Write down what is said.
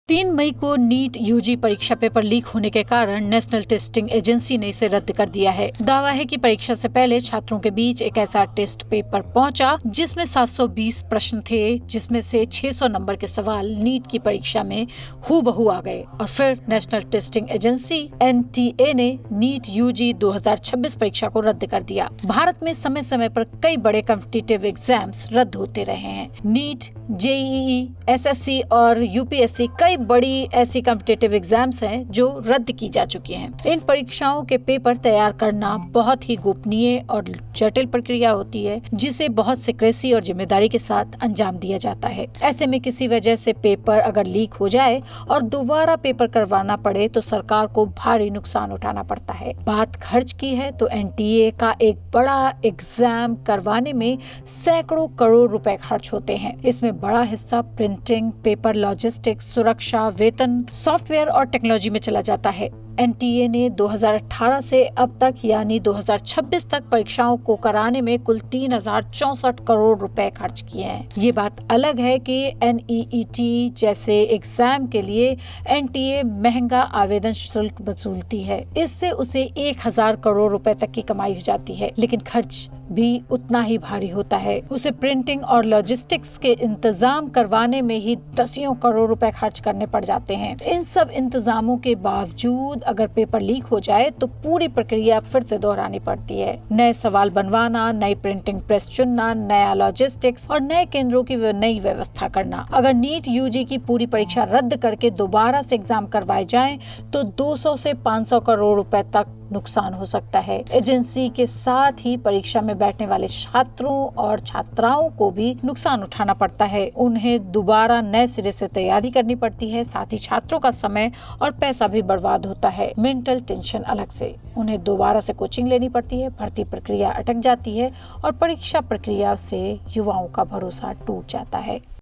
3 मई को NEET UG परीक्षा paper leak होने के कारण नेशनल टेस्टिंग एजेंसी ने इसे रद्द कर दिया है। दावा है कि परीक्षा से पहले छात्रों के बीच एक ऐसा टेस्ट पेपर पहुंचा जिसमें 720 प्रश्न थे, जिसमें से 600 नंबर के सवाल नीट की परीक्षा में हूबहू आ गए और फिर नेशनल टेस्टिंग एजेंसी एनटीए ने नीट यूजी 2026 परीक्षा को रद्द कर दिया। भारत में समय समय पर कई बड़े कॉम्पिटिटिव एग्जाम्स रद्द होते रहे हैं। नीट, जेईई, एसएससी और यूपीएससी कई बड़ी ऐसी कॉम्पिटिटिव एग्जाम्स हैं जो रद्द की जा चुकी हैं। इन परीक्षाओं के पेपर तैयार करना बहुत ही गोपनीय और जटिल प्रक्रिया होती है, जिसे बहुत सिक्रेसी और जिम्मेदारी के साथ अंजाम दिया जाता है। ऐसे में किसी वजह से पेपर अगर लीक हो जाए और दोबारा पेपर करवाना पड़े तो सरकार को भारी नुकसान उठाना पड़ता है। बात खर्च की है तो एनटीए का एक बड़ा एग्जाम करवाने में सैकड़ों करोड़ रुपए खर्च होते हैं। इसमें बड़ा हिस्सा प्रिंटिंग, पेपर, लॉजिस्टिक्स, सुरक्षा, वेतन, सॉफ्टवेयर और टेक्नोलॉजी में चला जाता है। एनटीए ने 2018 से अब तक यानी 2026 तक परीक्षाओं को कराने में कुल 3064 करोड़ रुपए खर्च किए हैं। ये बात अलग है कि एनईईटी जैसे एग्जाम के लिए एनटीए महंगा आवेदन शुल्क वसूलती है। इससे उसे 1000 करोड़ रुपए तक की कमाई हो जाती है, लेकिन खर्च भी उतना ही भारी होता है। उसे प्रिंटिंग और लॉजिस्टिक्स के इंतजाम करवाने में ही दसियों करोड़ रुपए खर्च करने पड़ जाते हैं। इन सब इंतजामों के बावजूद अगर पेपर लीक हो जाए तो पूरी प्रक्रिया फिर से दोहरानी पड़ती है। नए सवाल बनवाना, नई प्रिंटिंग प्रेस चुनना, नया लॉजिस्टिक्स और नए केंद्रों की नई व्यवस्था करना। अगर नीट यूजी की पूरी परीक्षा रद्द करके दोबारा से एग्जाम करवाए जाएं तो 200 से 500 करोड़ रुपए तक नुकसान हो सकता है। एजेंसी के साथ ही परीक्षा में बैठने वाले छात्रों और छात्राओं को भी नुकसान उठाना पड़ता है। उन्हें दोबारा नए सिरे से तैयारी करनी पड़ती है। साथ ही छात्रों का समय और पैसा भी बर्बाद होता है। मेंटल टेंशन अलग से, उन्हें दोबारा से कोचिंग लेनी पड़ती है, भर्ती प्रक्रिया अटक जाती है और परीक्षा प्रक्रिया से युवाओं का भरोसा टूट जाता है।